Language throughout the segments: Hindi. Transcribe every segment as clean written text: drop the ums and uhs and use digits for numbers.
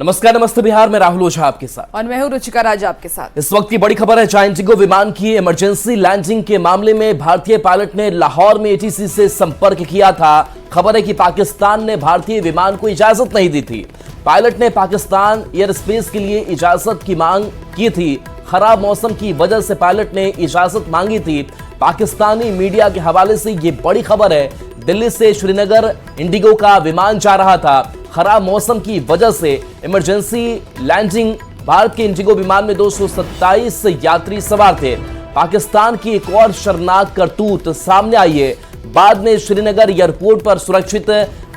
नमस्कार, नमस्ते बिहार में राहुल ओझा आपके साथ और मैं हूं रुचिका राज आपके साथ। इस वक्त की बड़ी खबर है, जहां इंडिगो विमान की इमरजेंसी लैंडिंग के मामले में भारतीय पायलट ने लाहौर में एटीसी से संपर्क किया था। खबर है कि पाकिस्तान ने भारतीय विमान को इजाजत नहीं दी थी। पायलट ने पाकिस्तान एयर स्पेस के लिए इजाजत की मांग की थी। खराब मौसम की वजह से पायलट ने इजाजत मांगी थी। पाकिस्तानी मीडिया के हवाले से ये बड़ी खबर है। दिल्ली से श्रीनगर इंडिगो का विमान जा रहा था। खराब मौसम की वजह से इमरजेंसी लैंडिंग भारत के इंडिगो विमान में 227 यात्री सवार थे। पाकिस्तान की एक और शर्मनाक करतूत सामने आई है। बाद में श्रीनगर एयरपोर्ट पर सुरक्षित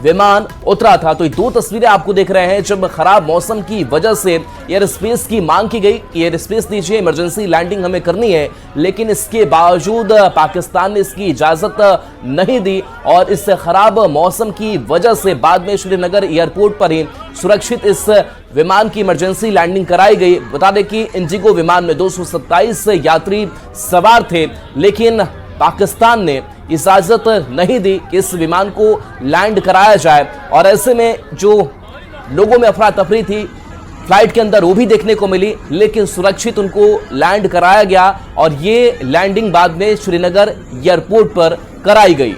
विमान उतरा था। तो ये दो तस्वीरें आपको देख रहे हैं, जब खराब मौसम की वजह से एयर स्पेस की मांग की गई, एयर स्पेस दीजिए, इमरजेंसी लैंडिंग हमें करनी है, लेकिन इसके बावजूद पाकिस्तान ने इसकी इजाजत नहीं दी और इस खराब मौसम की वजह से बाद में श्रीनगर एयरपोर्ट पर ही सुरक्षित इस विमान की इमरजेंसी लैंडिंग कराई गई। बता दें कि इंडिगो विमान में 227 यात्री सवार थे, लेकिन पाकिस्तान ने इजाजत नहीं दी कि इस विमान को लैंड कराया जाए। और ऐसे में जो लोगों में अफरा तफरी थी फ्लाइट के अंदर, वो भी देखने को मिली, लेकिन सुरक्षित उनको लैंड कराया गया और ये लैंडिंग बाद में श्रीनगर एयरपोर्ट पर कराई गई।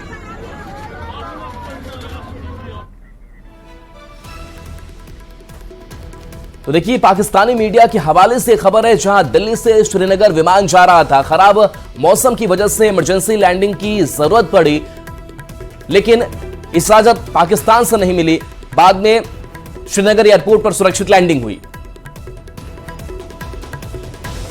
तो देखिए, पाकिस्तानी मीडिया के हवाले से खबर है, जहां दिल्ली से श्रीनगर विमान जा रहा था। खराब मौसम की वजह से इमरजेंसी लैंडिंग की जरूरत पड़ी, लेकिन इजाजत पाकिस्तान से नहीं मिली। बाद में श्रीनगर एयरपोर्ट पर सुरक्षित लैंडिंग हुई।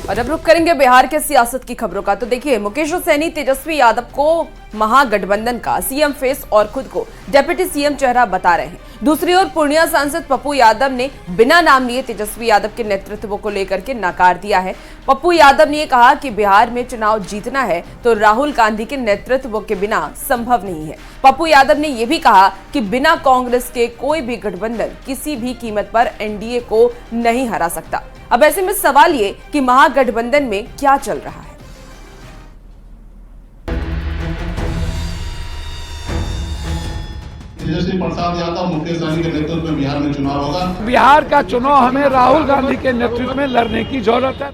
और अब रुख करेंगे बिहार के सियासत की खबरों का। तो देखिए, मुकेश सहनी तेजस्वी यादव को महागठबंधन का सीएम फेस और खुद को डिप्टी सीएम चेहरा बता रहे हैं। दूसरी ओर पूर्णिया सांसद पप्पू यादव ने बिना नाम लिए तेजस्वी यादव के नेतृत्व को लेकर के नकार दिया है। पप्पू यादव ने कहा कि बिहार में चुनाव जीतना है तो राहुल गांधी के नेतृत्व के बिना संभव नहीं है। पप्पू यादव ने यह भी कहा कि बिना कांग्रेस के कोई भी गठबंधन किसी भी कीमत पर एनडीए को नहीं हरा सकता। अब ऐसे में सवाल ये कि महागठबंधन में क्या चल रहा है। तेजस्वी प्रसाद यादव, मुकेश सहनी के नेतृत्व में बिहार में चुनाव होगा। बिहार का चुनाव हमें राहुल गांधी के नेतृत्व में लड़ने की जरूरत है।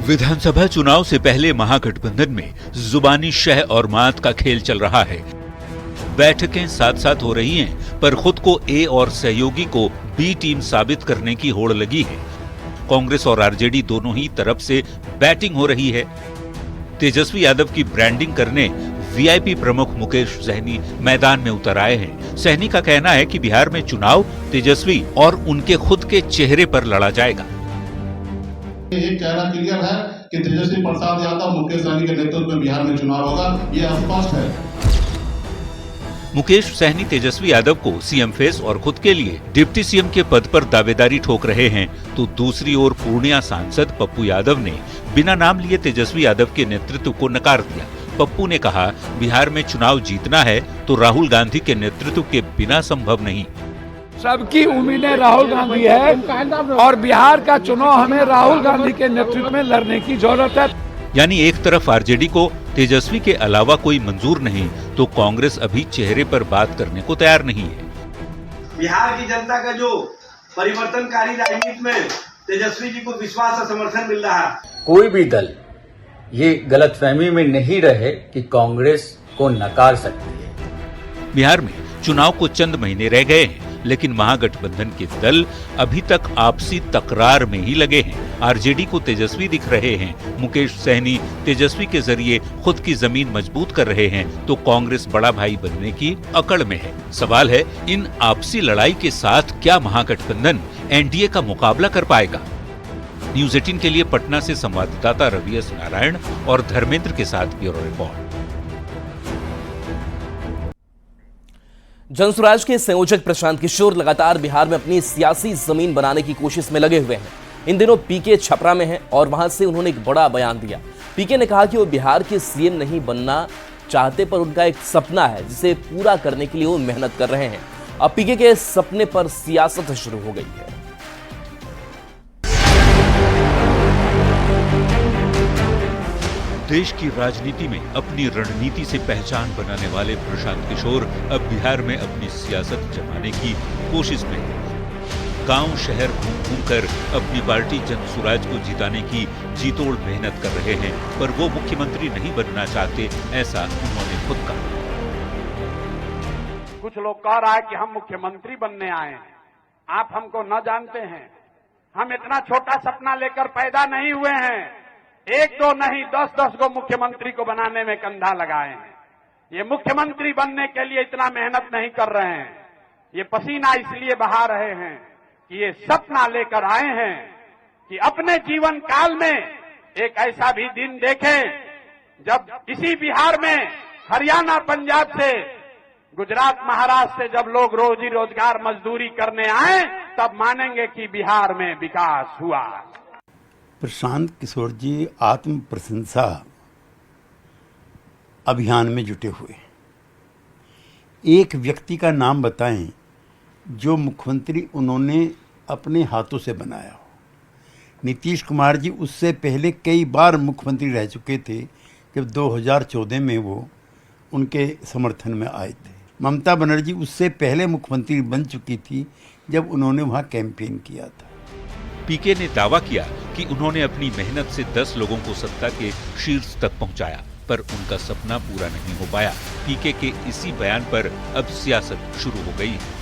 विधानसभा चुनाव से पहले महागठबंधन में जुबानी शह और मात का खेल चल रहा है। बैठकें साथ साथ हो रही हैं, पर खुद को ए और सहयोगी को बी टीम साबित करने की होड़ लगी है। कांग्रेस और आरजेडी दोनों ही तरफ से बैटिंग हो रही है। तेजस्वी यादव की ब्रांडिंग करने वीआईपी प्रमुख मुकेश सहनी मैदान में उतर आए हैं। सहनी का कहना है कि बिहार में चुनाव तेजस्वी और उनके खुद के चेहरे पर लड़ा जाएगा। एक चेहरा क्लियर है कि तेजस्वी प्रसाद यादव, मुकेश सहनी के नेतृत्व में बिहार में चुनाव होगा, ये स्पष्ट है। मुकेश सहनी तेजस्वी यादव को सीएम फेस और खुद के लिए डिप्टी सीएम के पद पर दावेदारी ठोक रहे हैं, तो दूसरी ओर पूर्णिया सांसद पप्पू यादव ने बिना नाम लिए तेजस्वी यादव के नेतृत्व को नकार दिया। पप्पू ने कहा, बिहार में चुनाव जीतना है तो राहुल गांधी के नेतृत्व के बिना संभव नहीं। सबकी उम्मीदें राहुल गांधी है और बिहार का चुनाव हमें राहुल गांधी के नेतृत्व में लड़ने की जरूरत है। यानी एक तरफ आरजेडी को तेजस्वी के अलावा कोई मंजूर नहीं, तो कांग्रेस अभी चेहरे पर बात करने को तैयार नहीं है। बिहार की जनता का जो परिवर्तनकारी राजनीति में तेजस्वी जी को विश्वास और समर्थन मिल रहा है। कोई भी दल ये गलतफहमी में नहीं रहे कि कांग्रेस को नकार सकती है। बिहार में चुनाव को चंद महीने रह गए हैं, लेकिन महागठबंधन के दल अभी तक आपसी तकरार में ही लगे हैं। आरजेडी को तेजस्वी दिख रहे हैं, मुकेश सहनी तेजस्वी के जरिए खुद की जमीन मजबूत कर रहे हैं, तो कांग्रेस बड़ा भाई बनने की अकड़ में है। सवाल है, इन आपसी लड़ाई के साथ क्या महागठबंधन एनडीए का मुकाबला कर पाएगा? न्यूज 18 के लिए पटना से संवाददाता रवि एस नारायण और धर्मेंद्र के साथ ब्यूरो रिपोर्ट। जनसुराज के संयोजक प्रशांत किशोर लगातार बिहार में अपनी सियासी जमीन बनाने की कोशिश में लगे हुए हैं। इन दिनों पीके छपरा में हैं और वहां से उन्होंने एक बड़ा बयान दिया। पीके ने कहा कि वो बिहार के सीएम नहीं बनना चाहते, पर उनका एक सपना है जिसे पूरा करने के लिए वो मेहनत कर रहे हैं। अब पीके के सपने पर सियासत शुरू हो गई है। देश की राजनीति में अपनी रणनीति से पहचान बनाने वाले प्रशांत किशोर अब बिहार में अपनी सियासत जमाने की कोशिश में हैं। गांव शहर घूम-घूम कर अपनी पार्टी जनसुराज को जिताने की जीतोड़ मेहनत कर रहे हैं, पर वो मुख्यमंत्री नहीं बनना चाहते, ऐसा उन्होंने खुद कहा। कुछ लोग कह रहा है कि हम मुख्यमंत्री बनने आए हैं, आप हमको न जानते हैं, हम इतना छोटा सपना लेकर पैदा नहीं हुए हैं, 1-2 नहीं 10-10 को मुख्यमंत्री को बनाने में कंधा लगाए हैं। ये मुख्यमंत्री बनने के लिए इतना मेहनत नहीं कर रहे हैं, ये पसीना इसलिए बहा रहे हैं कि ये सपना लेकर आए हैं कि अपने जीवन काल में एक ऐसा भी दिन देखें जब इसी बिहार में हरियाणा पंजाब से गुजरात महाराष्ट्र से जब लोग रोजी रोजगार मजदूरी करने आए तब मानेंगे कि बिहार में विकास हुआ। प्रशांत किशोर जी आत्म प्रशंसा अभियान में जुटे हुए। एक व्यक्ति का नाम बताएं जो मुख्यमंत्री उन्होंने अपने हाथों से बनाया हो। नीतीश कुमार जी उससे पहले कई बार मुख्यमंत्री रह चुके थे, जब 2014 में वो उनके समर्थन में आए थे। ममता बनर्जी उससे पहले मुख्यमंत्री बन चुकी थी जब उन्होंने वहां कैंपेन किया था। पीके ने दावा किया कि उन्होंने अपनी मेहनत से 10 लोगों को सत्ता के शीर्ष तक पहुंचाया, पर उनका सपना पूरा नहीं हो पाया। पीके के इसी बयान पर अब सियासत शुरू हो गई है।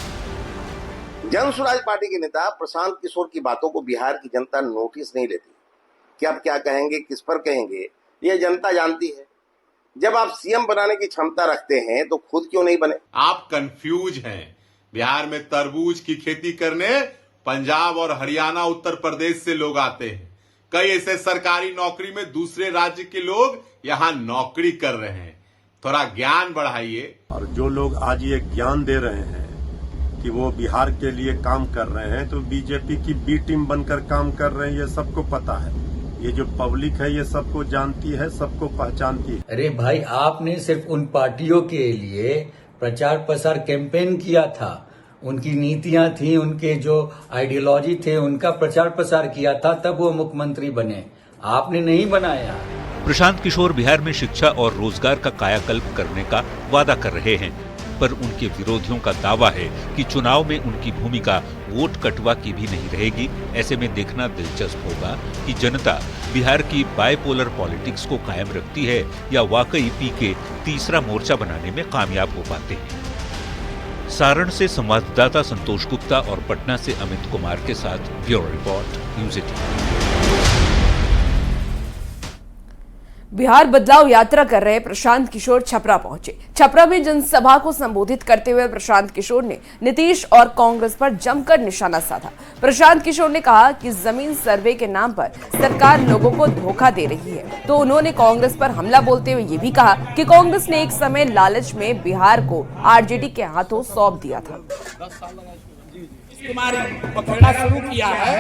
जनसुराज पार्टी के नेता प्रशांत किशोर की बातों को बिहार की जनता नोटिस नहीं लेती। कि आप क्या कहेंगे, किस पर कहेंगे, ये जनता जानती है। जब आप सीएम बनाने की क्षमता रखते हैं तो खुद क्यों नहीं बने? आप कंफ्यूज हैं। बिहार में तरबूज की खेती करने पंजाब और हरियाणा, उत्तर प्रदेश से लोग आते हैं। कई ऐसे सरकारी नौकरी में दूसरे राज्य के लोग यहाँ नौकरी कर रहे हैं। थोड़ा ज्ञान बढ़ाइए। और जो लोग आज ये ज्ञान दे रहे हैं कि वो बिहार के लिए काम कर रहे हैं, तो बीजेपी की बी टीम बनकर काम कर रहे हैं, ये सबको पता है। ये जो पब्लिक है ये सबको जानती है, सबको पहचानती है। अरे भाई, आपने सिर्फ उन पार्टियों के लिए प्रचार प्रसार कैंपेन किया था, उनकी नीतियां थी, उनके जो आइडियोलॉजी थे, उनका प्रचार प्रसार किया था, तब वो मुख्यमंत्री बने। आपने नहीं बनाया। प्रशांत किशोर बिहार में शिक्षा और रोजगार का कायाकल्प करने का वादा कर रहे हैं, पर उनके विरोधियों का दावा है कि चुनाव में उनकी भूमिका वोट कटवा की भी नहीं रहेगी। ऐसे में देखना दिलचस्प होगा कि जनता बिहार की बायपोलर पॉलिटिक्स को कायम रखती है या वाकई पीके तीसरा मोर्चा बनाने में कामयाब हो पाते हैं। सारण से संवाददाता संतोष गुप्ता और पटना से अमित कुमार के साथ ब्यूरो रिपोर्ट, न्यूज़ 18। बिहार बदलाव यात्रा कर रहे प्रशांत किशोर छपरा पहुंचे। छपरा में जनसभा को संबोधित करते हुए प्रशांत किशोर ने नीतीश और कांग्रेस पर जमकर निशाना साधा। प्रशांत किशोर ने कहा कि जमीन सर्वे के नाम पर सरकार लोगों को धोखा दे रही है, तो उन्होंने कांग्रेस पर हमला बोलते हुए ये भी कहा कि कांग्रेस ने एक समय लालच में बिहार को आरजेडी के हाथों सौंप दिया था। पकड़ना शुरू किया है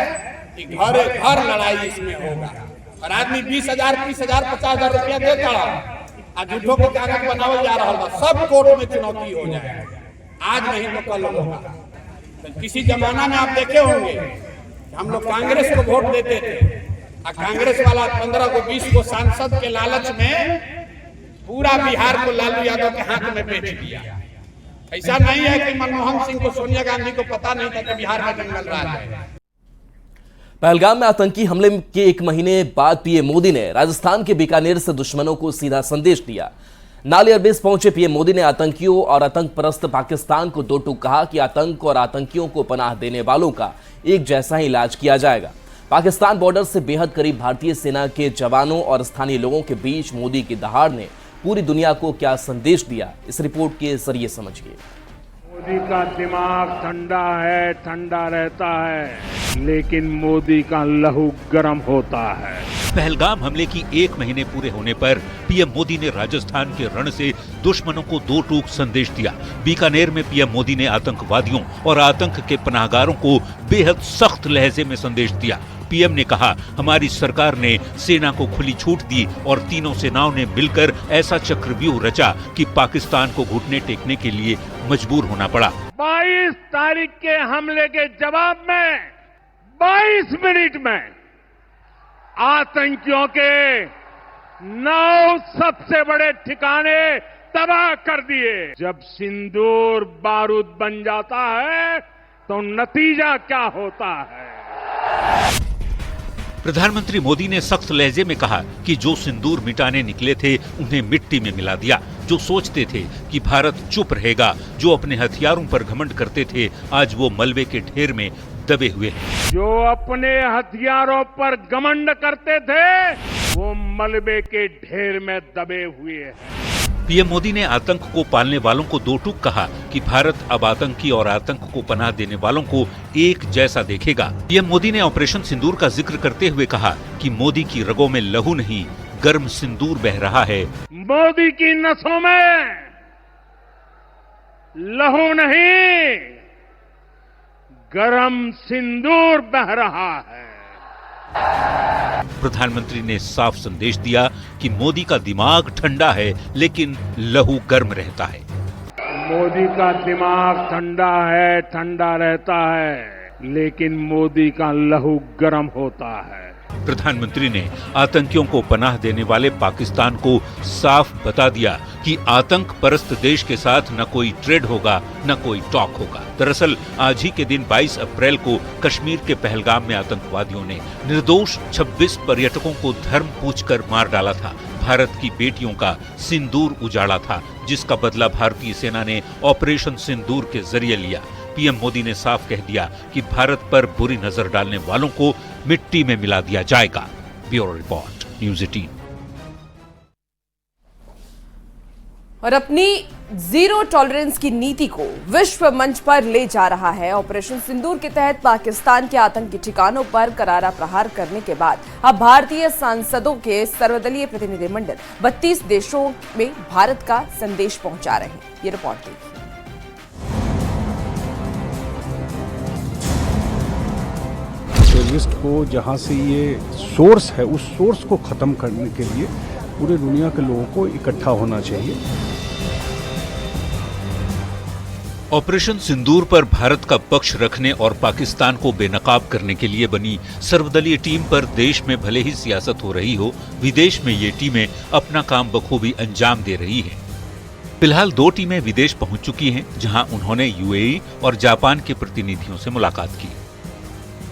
कि घर घर लड़ाई इसमें होगा और आदमी 20,000, 30,000, 50,000 रुपया देता और झूठों के कागज बनावल जा रहा होगा। सब कोर्ट में चुनौती हो जाए, आज नहीं तो कल होगा। तो किसी जमाना में आप देखे होंगे हम लोग कांग्रेस को वोट देते थे और कांग्रेस वाला 15 को 20 को सांसद के लालच में पूरा बिहार को लालू यादव के हाथ में बेच दिया। ऐसा नहीं है कि मनमोहन सिंह को, सोनिया गांधी को पता नहीं था कि बिहार में जंगल राज है। पहलगाम में आतंकी हमले के 1 महीने बाद पीएम मोदी ने राजस्थान के बीकानेर से दुश्मनों को सीधा संदेश दिया। नाली एयरबेस पहुंचे पीएम मोदी ने आतंकियों और आतंक परस्त पाकिस्तान को दो टूक कहा कि आतंक और आतंकियों को पनाह देने वालों का एक जैसा ही इलाज किया जाएगा। पाकिस्तान बॉर्डर से बेहद करीब भारतीय सेना के जवानों और स्थानीय लोगों के बीच मोदी की दहाड़ ने पूरी दुनिया को क्या संदेश दिया, इस रिपोर्ट के जरिए समझिए। मोदी का दिमाग ठंडा है, ठंडा रहता है, लेकिन मोदी का लहू गर्म होता है। पहलगाम हमले की 1 महीने पूरे होने पर पीएम मोदी ने राजस्थान के रण से दुश्मनों को दो टूक संदेश दिया। बीकानेर में पीएम मोदी ने आतंकवादियों और आतंक के पनाहगारों को बेहद सख्त लहजे में संदेश दिया। पीएम ने कहा, हमारी सरकार ने सेना को खुली छूट दी और तीनों सेनाओं ने मिलकर ऐसा चक्रव्यूह रचा कि पाकिस्तान को घुटने टेकने के लिए मजबूर होना पड़ा। 22 तारीख के हमले के जवाब में 22 मिनट में आतंकियों के 9 सबसे बड़े ठिकाने तबाह कर दिए। जब सिंदूर बारूद बन जाता है तो नतीजा क्या होता है। प्रधानमंत्री मोदी ने सख्त लहजे में कहा कि जो सिंदूर मिटाने निकले थे उन्हें मिट्टी में मिला दिया। जो सोचते थे कि भारत चुप रहेगा, जो अपने हथियारों पर घमंड करते थे, आज वो मलबे के ढेर में दबे हुए हैं। जो अपने हथियारों पर घमंड करते थे वो मलबे के ढेर में दबे हुए हैं। पीएम मोदी ने आतंक को पालने वालों को दो टूक कहा कि भारत अब आतंकी और आतंक को पनाह देने वालों को एक जैसा देखेगा। पीएम मोदी ने ऑपरेशन सिंदूर का जिक्र करते हुए कहा कि मोदी की रगों में लहू नहीं, गर्म सिंदूर बह रहा है। मोदी की नसों में लहू नहीं, गर्म सिंदूर बह रहा है। प्रधानमंत्री ने साफ संदेश दिया कि मोदी का दिमाग ठंडा है लेकिन लहू गर्म रहता है। मोदी का दिमाग ठंडा रहता है लेकिन मोदी का लहू गर्म होता है। प्रधानमंत्री ने आतंकियों को पनाह देने वाले पाकिस्तान को साफ बता दिया कि आतंक परस्त देश के साथ न कोई ट्रेड होगा न कोई टॉक होगा। दरअसल आज ही के दिन 22 अप्रैल को कश्मीर के पहलगाम में आतंकवादियों ने निर्दोष 26 पर्यटकों को धर्म पूछकर मार डाला था। भारत की बेटियों का सिंदूर उजाड़ा था, जिसका बदला भारतीय सेना ने ऑपरेशन सिंदूर के जरिए लिया। पीएम मोदी ने साफ कह दिया कि भारत पर बुरी नजर डालने वालों को मिट्टी में मिला दिया जाएगा। Bureau report, news 18। और अपनी जीरो टॉलरेंस की नीति को विश्व मंच पर ले जा रहा है। ऑपरेशन सिंदूर के तहत पाकिस्तान के आतंकी ठिकानों पर करारा प्रहार करने के बाद अब भारतीय सांसदों के सर्वदलीय प्रतिनिधिमंडल 32 देशों में भारत का संदेश पहुंचा रहे हैं। ये रिपोर्ट देखिए। टेररिस्ट को जहां से ये सोर्स है, उस सोर्स को खत्म करने के लिए पूरे दुनिया के लोगों को इकट्ठा होना चाहिए। ऑपरेशन सिंदूर पर भारत का पक्ष रखने और पाकिस्तान को बेनकाब करने के लिए बनी सर्वदलीय टीम पर देश में भले ही सियासत हो रही हो, विदेश में ये टीमें अपना काम बखूबी अंजाम दे रही हैं। फिलहाल 2 टीमें विदेश पहुंच चुकी हैं, जहां उन्होंने यूएई और जापान के प्रतिनिधियों से मुलाकात की।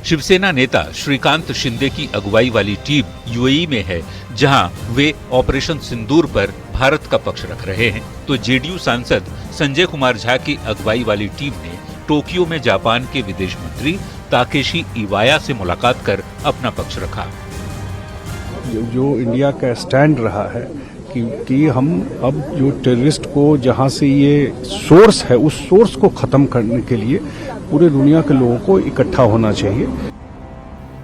शिवसेना नेता श्रीकांत शिंदे की अगुवाई वाली टीम यूएई में है, जहां वे ऑपरेशन सिंदूर पर भारत का पक्ष रख रहे हैं, तो जेडीयू सांसद संजय कुमार झा की अगुवाई वाली टीम ने टोक्यो में जापान के विदेश मंत्री ताकेशी इवाया से मुलाकात कर अपना पक्ष रखा। जो इंडिया का स्टैंड रहा है कि हम अब जो टेररिस्ट को जहां से ये सोर्स है, उस सोर्स को खत्म करने के लिए पूरे दुनिया के लोगों को इकट्ठा होना चाहिए।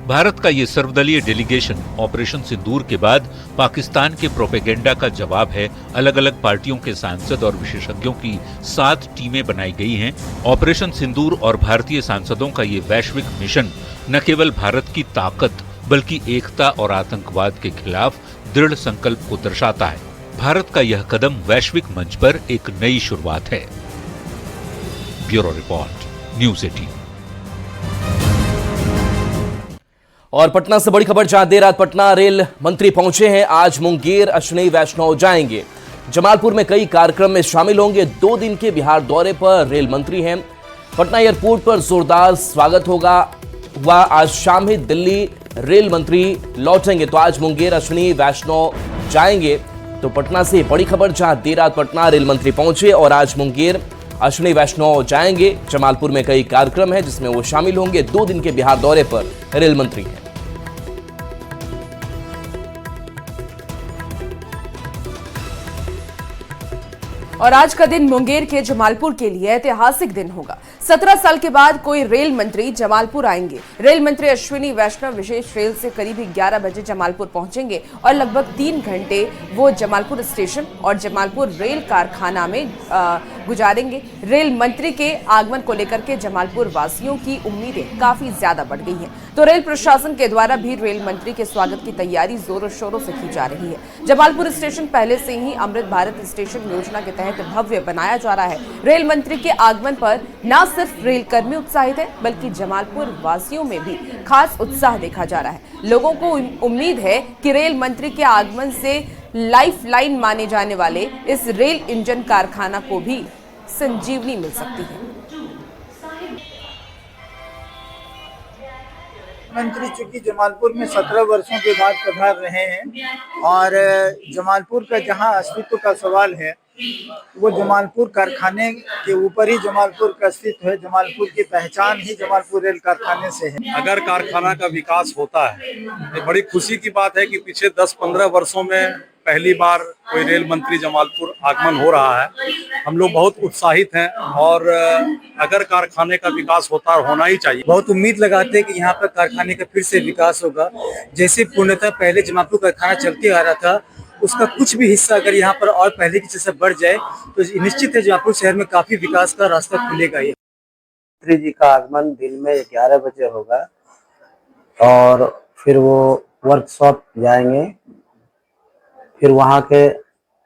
भारत का ये सर्वदलीय डेलीगेशन ऑपरेशन सिंदूर के बाद पाकिस्तान के प्रोपेगेंडा का जवाब है। अलग अलग पार्टियों के सांसद और विशेषज्ञों की 7 टीमें बनाई गई हैं। ऑपरेशन सिंदूर और भारतीय सांसदों का ये वैश्विक मिशन न केवल भारत की ताकत बल्कि एकता और आतंकवाद के खिलाफ दृढ़ संकल्प को दर्शाता है। भारत का यह कदम वैश्विक मंच पर एक नई शुरुआत है। Bureau report, news 18। और पटना से बड़ी खबर, जहां देर रात पटना रेल मंत्री पहुंचे हैं। आज मुंगेर अश्विनी वैष्णव जाएंगे। जमालपुर में कई कार्यक्रम में शामिल होंगे। 2 दिन के बिहार दौरे पर रेल मंत्री हैं। पटना एयरपोर्ट पर जोरदार स्वागत हुआ। आज शाम ही दिल्ली रेल मंत्री लौटेंगे, तो आज मुंगेर अश्विनी वैष्णव जाएंगे। तो पटना से बड़ी खबर, जहां देर रात पटना रेल मंत्री पहुंचे और आज मुंगेर अश्विनी वैष्णव जाएंगे। जमालपुर में कई कार्यक्रम है जिसमें वो शामिल होंगे। 2 दिन के बिहार दौरे पर रेल मंत्री हैं। और आज का दिन मुंगेर के जमालपुर के लिए ऐतिहासिक दिन होगा। 17 साल के बाद कोई रेल मंत्री जमालपुर आएंगे। रेल मंत्री अश्विनी वैष्णव विशेष रेल से करीब 11 बजे जमालपुर पहुंचेंगे और लगभग 3 घंटे वो जमालपुर स्टेशन और जमालपुर रेल कारखाना में गुजारेंगे। रेल मंत्री के आगमन को लेकर के जमालपुर वासियों की उम्मीदें काफी ज्यादा बढ़ गई हैं। तो रेल प्रशासन के द्वारा भी रेल मंत्री के स्वागत की तैयारी जोरों शोरों से की जा रही है। जमालपुर स्टेशन पहले से ही अमृत भारत स्टेशन योजना के तहत भव्य बनाया जा रहा है। रेल मंत्री के आगमन पर न सिर्फ रेल कर्मी उत्साहित है, बल्कि जमालपुर वासियों में भी खास उत्साह देखा जा रहा है। लोगों को उम्मीद है कि रेल मंत्री के आगमन से लाइफलाइन माने जाने वाले इस रेल इंजन कारखाना को भी संजीवनी मिल सकती है। मुख्यमंत्री चूंकि जमालपुर में 17 वर्षों के बाद पधार रहे हैं और जमालपुर का जहां अस्तित्व का सवाल है वो जमालपुर कारखाने के ऊपर ही जमालपुर का अस्तित्व है। जमालपुर की पहचान ही जमालपुर रेल कारखाने से है। अगर कारखाना का विकास होता है तो बड़ी खुशी की बात है कि पिछले 10-15 वर्षों में पहली बार कोई रेल मंत्री जमालपुर आगमन हो रहा है। हम लोग बहुत उत्साहित हैं और अगर कारखाने का विकास होता और होना ही चाहिए। बहुत उम्मीद लगाते हैं कि यहाँ पर कारखाने का फिर से विकास होगा। जैसे पूर्णतः पहले जमालपुर कारखाना चलते आ रहा था उसका कुछ भी हिस्सा अगर यहाँ पर और पहले की जैसे बढ़ जाए तो निश्चित है जमालपुर शहर में काफी विकास का रास्ता खुलेगा। ये मंत्री जी का आगमन दिन में 11 बजे होगा और फिर वो वर्कशॉप जाएंगे। फिर वहाँ के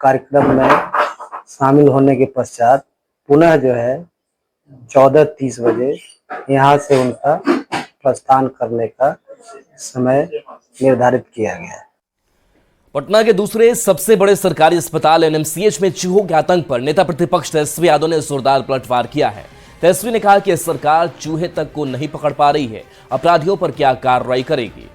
कार्यक्रम में शामिल होने के पश्चात पुनः जो है 14:30 बजे यहाँ से उनका प्रस्थान करने का समय निर्धारित किया गया है। पटना के दूसरे सबसे बड़े सरकारी अस्पताल एनएमसीएच में चूहों के आतंक पर नेता प्रतिपक्ष तेजस्वी यादव ने जोरदार पलटवार किया है। तेजस्वी ने कहा कि सरकार चूहे तक को नहीं पकड़ पा रही है, अपराधियों पर क्या कार्रवाई करेगी।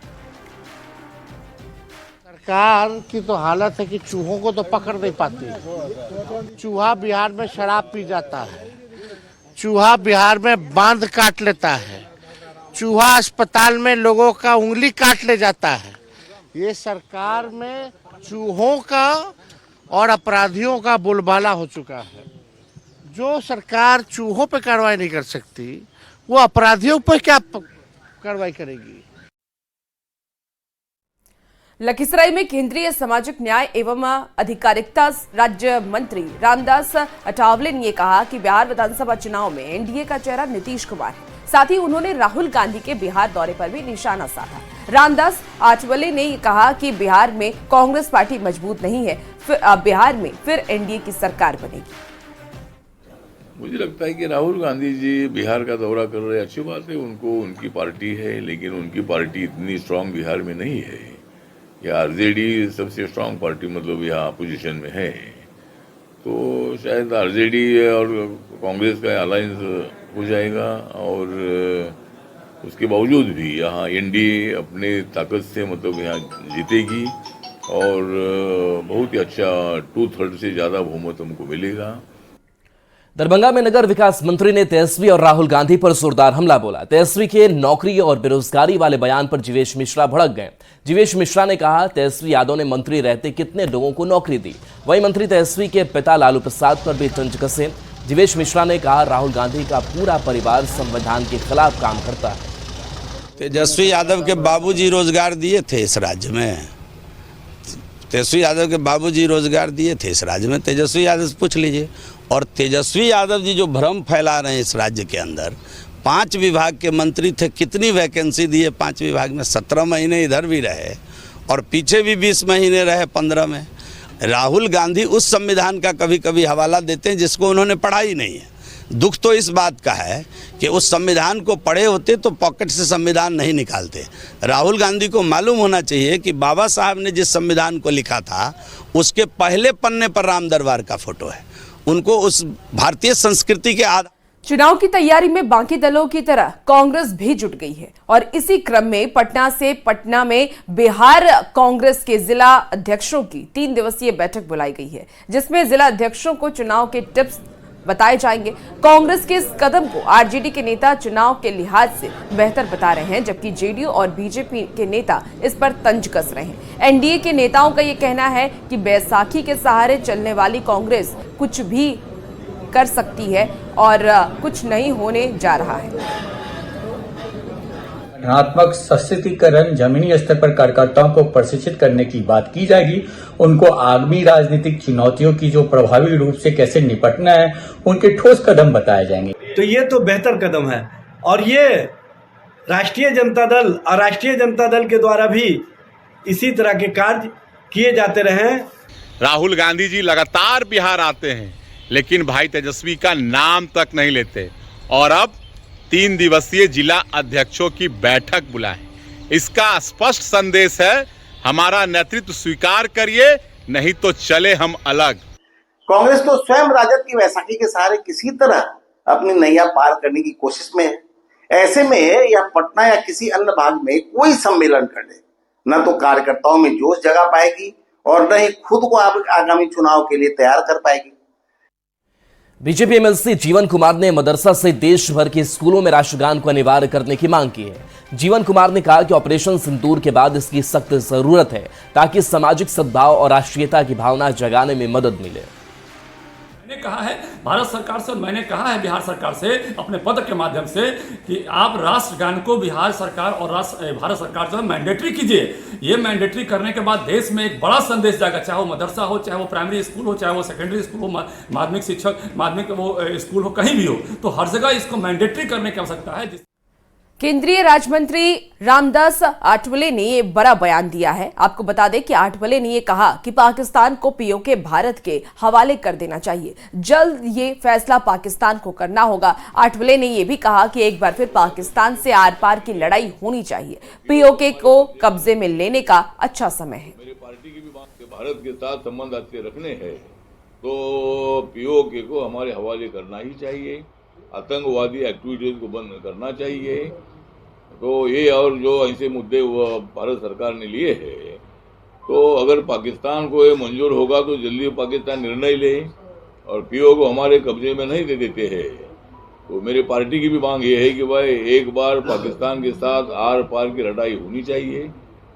सरकार की तो हालत है कि चूहों को तो पकड़ नहीं पाती। चूहा बिहार में शराब पी जाता है, चूहा बिहार में बांध काट लेता है, चूहा अस्पताल में लोगों का उंगली काट ले जाता है। ये सरकार में चूहों का और अपराधियों का बोलबाला हो चुका है। जो सरकार चूहों पे कार्रवाई नहीं कर सकती वो अपराधियों पर क्या कार्रवाई करेगी। लखीसराय में केंद्रीय सामाजिक न्याय एवं अधिकारिता राज्य मंत्री रामदास अठावले ने कहा कि बिहार विधानसभा चुनाव में एनडीए का चेहरा नीतीश कुमार है। साथ ही उन्होंने राहुल गांधी के बिहार दौरे पर भी निशाना साधा। रामदास आठवले ने कहा कि बिहार में कांग्रेस पार्टी मजबूत नहीं है, बिहार में फिर एनडीए की सरकार बनेगी। मुझे लगता है कि राहुल गांधी जी बिहार का दौरा कर रहे हैं, अच्छी बात है। उनको उनकी पार्टी है, लेकिन उनकी पार्टी इतनी स्ट्रांग बिहार में नहीं है। या आरजेडी सबसे स्ट्रांग पार्टी मतलब यहाँ अपोजिशन में है, तो शायद आरजेडी और कांग्रेस का अलायंस हो जाएगा। और उसके बावजूद भी यहाँ एनडीए अपने ताकत से मतलब यहाँ जीतेगी और बहुत ही अच्छा 2/3 से ज़्यादा बहुमत हमको मिलेगा। दरभंगा में नगर विकास मंत्री ने तेजस्वी और राहुल गांधी पर जोरदार हमला बोला। तेजस्वी के नौकरी और बेरोजगारी वाले बयान पर जीवेश मिश्रा भड़क गए। जीवेश मिश्रा ने कहा, तेजस्वी यादव ने मंत्री रहते कितने लोगों को नौकरी दी। वहीं मंत्री तेजस्वी के पिता लालू प्रसाद पर भी तंज कसे। जीवेश मिश्रा ने कहा, राहुल गांधी का पूरा परिवार संविधान के खिलाफ काम करता है। तेजस्वी यादव के बाबूजी रोजगार दिए थे इस राज्य में। तेजस्वी यादव के बाबूजी रोजगार दिए थे इस राज्य में, तेजस्वी यादव से पूछ लीजिए। और तेजस्वी यादव जी जो भ्रम फैला रहे हैं इस राज्य के अंदर, 5 विभाग के मंत्री थे, कितनी वैकेंसी दिए 5 विभाग में? 17 महीने इधर भी रहे और पीछे भी 20 महीने रहे 15 में। राहुल गांधी उस संविधान का कभी कभी हवाला देते हैं जिसको उन्होंने पढ़ा ही नहीं है। दुख तो इस बात का है कि उस संविधान को पढ़े होते तो पॉकेट से संविधान नहीं निकालते। राहुल गांधी को मालूम होना चाहिए कि बाबा साहब ने जिस संविधान को लिखा था उसके पहले पन्ने पर राम दरबार का फोटो है। उनको उस भारतीय संस्कृति के आधार। चुनाव की तैयारी में बाकी दलों की तरह कांग्रेस भी जुट गई है और इसी क्रम में पटना में बिहार कांग्रेस के जिला अध्यक्षों की 3 दिवसीय बैठक बुलाई गई है, जिसमें जिला अध्यक्षों को चुनाव के टिप्स बताए जाएंगे। कांग्रेस के इस कदम को आरजेडी के नेता चुनाव के लिहाज से बेहतर बता रहे हैं, जबकि जेडीयू और बीजेपी के नेता इस पर तंज कस रहे हैं। एनडीए के नेताओं का यह कहना है कि बैसाखी के सहारे चलने वाली कांग्रेस कुछ भी कर सकती है और कुछ नहीं होने जा रहा है। धनात्मक सशक्तिकरण, जमीनी स्तर पर कार्यकर्ताओं को प्रशिक्षित करने की बात की जाएगी। उनको आगामी राजनीतिक चुनौतियों की जो प्रभावी रूप से कैसे निपटना है, उनके ठोस कदम बताए जाएंगे। तो ये तो बेहतर कदम है और ये राष्ट्रीय जनता दल और राष्ट्रीय जनता दल के द्वारा भी इसी तरह के कार्य किए जाते रहे। राहुल गांधी जी लगातार बिहार आते हैं, लेकिन भाई तेजस्वी का नाम तक नहीं लेते और अब 3 दिवसीय जिला अध्यक्षों की बैठक बुलाएं। इसका स्पष्ट संदेश है, हमारा नेतृत्व स्वीकार करिए, नहीं तो चले हम अलग। कांग्रेस तो स्वयं राजद की वैसाखी के सहारे किसी तरह अपनी नैया पार करने की कोशिश में है। ऐसे में यह पटना या किसी अन्य भाग में कोई सम्मेलन कर ले, न तो कार्यकर्ताओं में जोश जगा पाएगी और न ही खुद को आगामी चुनाव के लिए तैयार कर पाएगी। बीजेपी एमएलसी जीवन कुमार ने मदरसा से देश भर के स्कूलों में राष्ट्रगान को अनिवार्य करने की मांग की है। जीवन कुमार ने कहा कि ऑपरेशन सिंदूर के बाद इसकी सख्त जरूरत है ताकि सामाजिक सद्भाव और राष्ट्रीयता की भावना जगाने में मदद मिले। मैंने कहा है भारत सरकार से और मैंने कहा है बिहार सरकार से अपने पत्र के माध्यम से कि आप राष्ट्रगान को बिहार सरकार और भारत सरकार जो है मैंडेटरी कीजिए। ये मैंडेटरी करने के बाद देश में एक बड़ा संदेश जाएगा, चाहे वो मदरसा हो, चाहे वो प्राइमरी स्कूल हो, चाहे वो सेकेंडरी स्कूल हो, माध्यमिक शिक्षक माध्यमिक वो स्कूल हो, कहीं भी हो, तो हर जगह इसको मैंडेटरी करने की आवश्यकता है। केंद्रीय राज्य मंत्री रामदास आठवले ने ये बड़ा बयान दिया है। आपको बता दें कि आठवले ने ये कहा कि पाकिस्तान को पीओके भारत के हवाले कर देना चाहिए। जल्द ये फैसला पाकिस्तान को करना होगा। आठवले ने ये भी कहा कि एक बार फिर पाकिस्तान से आर पार की लड़ाई होनी चाहिए। पीओके को कब्जे में लेने का अच्छा समय है। मेरी पार्टी की भी बात है, भारत के साथ संबंध अच्छे रखने हैं तो पीओके को हमारे हवाले करना ही चाहिए। आतंकवादी एक्टिविटीज को बंद करना चाहिए। तो ये और जो ऐसे मुद्दे भारत सरकार ने लिए हैं, तो अगर पाकिस्तान को ये मंजूर होगा तो जल्दी पाकिस्तान निर्णय ले और पीओ को हमारे कब्जे में नहीं दे देते हैं। तो मेरी पार्टी की भी मांग ये है कि भाई एक बार पाकिस्तान के साथ आर पार की लड़ाई होनी चाहिए,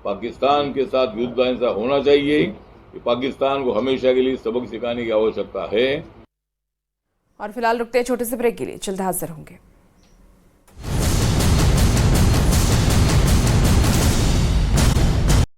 पाकिस्तान के साथ युद्ध ऐसा होना चाहिए कि पाकिस्तान को हमेशा के लिए सबक सिखाने की आवश्यकता है। और फिलहाल रुकते हैं छोटे से ब्रेक के लिए, जल्द हाजिर होंगे।